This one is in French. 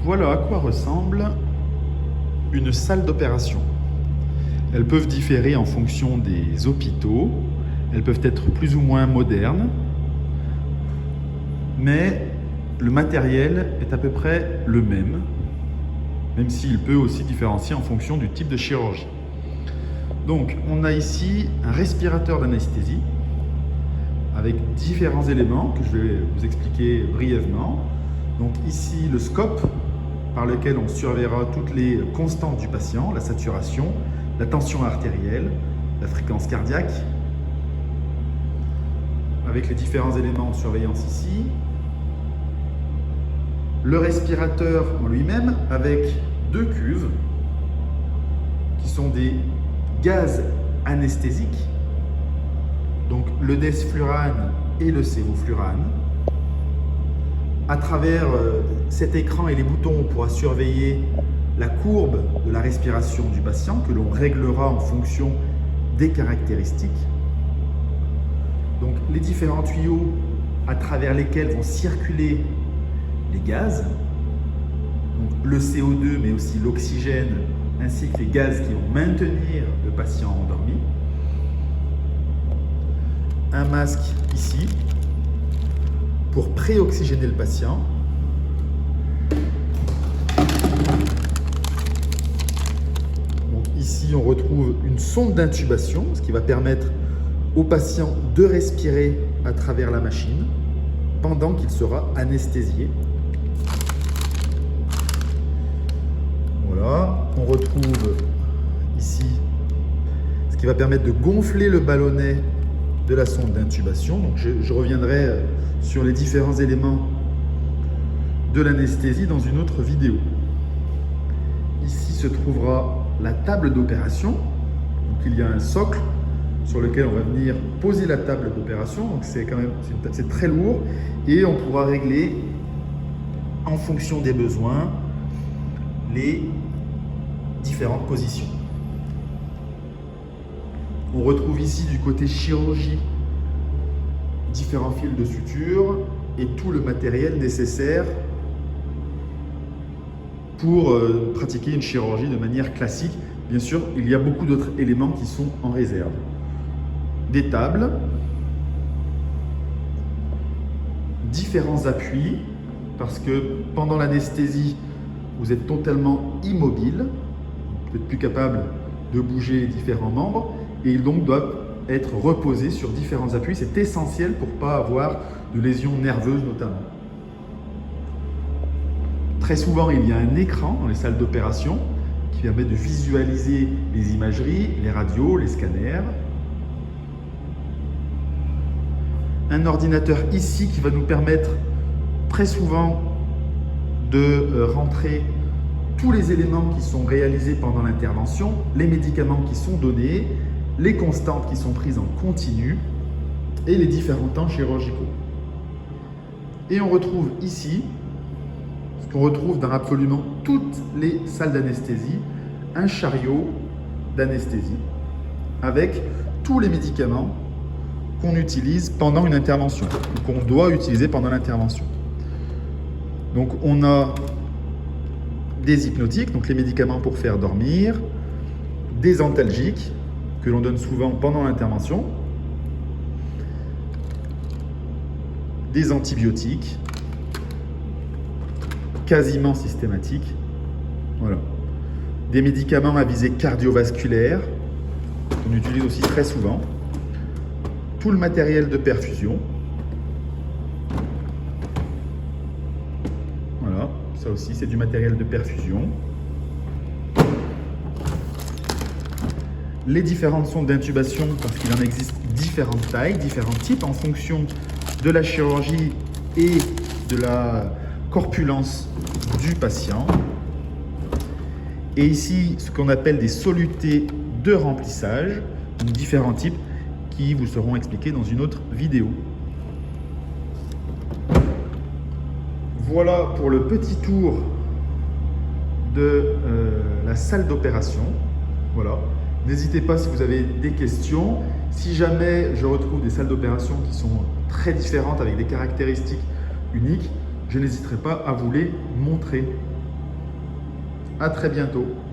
Voilà à quoi ressemble une salle d'opération. Elles peuvent différer en fonction des hôpitaux, elles peuvent être plus ou moins modernes, mais le matériel est à peu près le même s'il peut aussi différencier en fonction du type de chirurgie. Donc on a ici un respirateur d'anesthésie avec différents éléments que je vais vous expliquer brièvement. Donc ici le scope par lequel on surveillera toutes les constantes du patient, la saturation, la tension artérielle, la fréquence cardiaque, avec les différents éléments de surveillance ici. Le respirateur en lui-même avec deux cuves qui sont des gaz anesthésiques, donc le desflurane et le sévoflurane. À travers cet écran et les boutons, on pourra surveiller la courbe de la respiration du patient que l'on réglera en fonction des caractéristiques. Donc les différents tuyaux à travers lesquels vont circuler les gaz, donc le CO2 mais aussi l'oxygène ainsi que les gaz qui vont maintenir le patient endormi. Un masque ici pour préoxygéner le patient. Donc ici, on retrouve une sonde d'intubation, ce qui va permettre au patient de respirer à travers la machine pendant qu'il sera anesthésié. Voilà, on retrouve ici ce qui va permettre de gonfler le ballonnet de la sonde d'intubation. Donc je reviendrai sur les différents éléments de l'anesthésie dans une autre vidéo. Ici se trouvera la table d'opération. Donc il y a un socle sur lequel on va venir poser la table d'opération. Donc c'est très lourd et on pourra régler en fonction des besoins les différentes positions. On retrouve ici du côté chirurgie différents fils de suture et tout le matériel nécessaire pour pratiquer une chirurgie de manière classique. Bien sûr, il y a beaucoup d'autres éléments qui sont en réserve. Des tables, différents appuis, parce que pendant l'anesthésie, vous êtes totalement immobile, vous n'êtes plus capable de bouger différents membres, et ils donc doivent être reposés sur différents appuis. C'est essentiel pour ne pas avoir de lésions nerveuses notamment. Très souvent, il y a un écran dans les salles d'opération qui permet de visualiser les imageries, les radios, les scanners. Un ordinateur ici qui va nous permettre très souvent de rentrer tous les éléments qui sont réalisés pendant l'intervention, les médicaments qui sont donnés, les constantes qui sont prises en continu et les différents temps chirurgicaux. Et on retrouve ici, ce qu'on retrouve dans absolument toutes les salles d'anesthésie, un chariot d'anesthésie avec tous les médicaments qu'on utilise pendant une intervention, ou qu'on doit utiliser pendant l'intervention. Donc on a des hypnotiques, donc les médicaments pour faire dormir, des antalgiques, que l'on donne souvent pendant l'intervention, des antibiotiques, quasiment systématiques, voilà. Des médicaments à visée cardiovasculaire, qu'on utilise aussi très souvent, tout le matériel de perfusion, voilà, ça aussi c'est du matériel de perfusion. Les différentes sondes d'intubation, parce qu'il en existe différentes tailles, différents types en fonction de la chirurgie et de la corpulence du patient. Et ici, ce qu'on appelle des solutés de remplissage, donc différents types qui vous seront expliqués dans une autre vidéo. Voilà pour le petit tour de la salle d'opération. Voilà. N'hésitez pas si vous avez des questions. Si jamais je retrouve des salles d'opération qui sont très différentes avec des caractéristiques uniques, je n'hésiterai pas à vous les montrer. À très bientôt.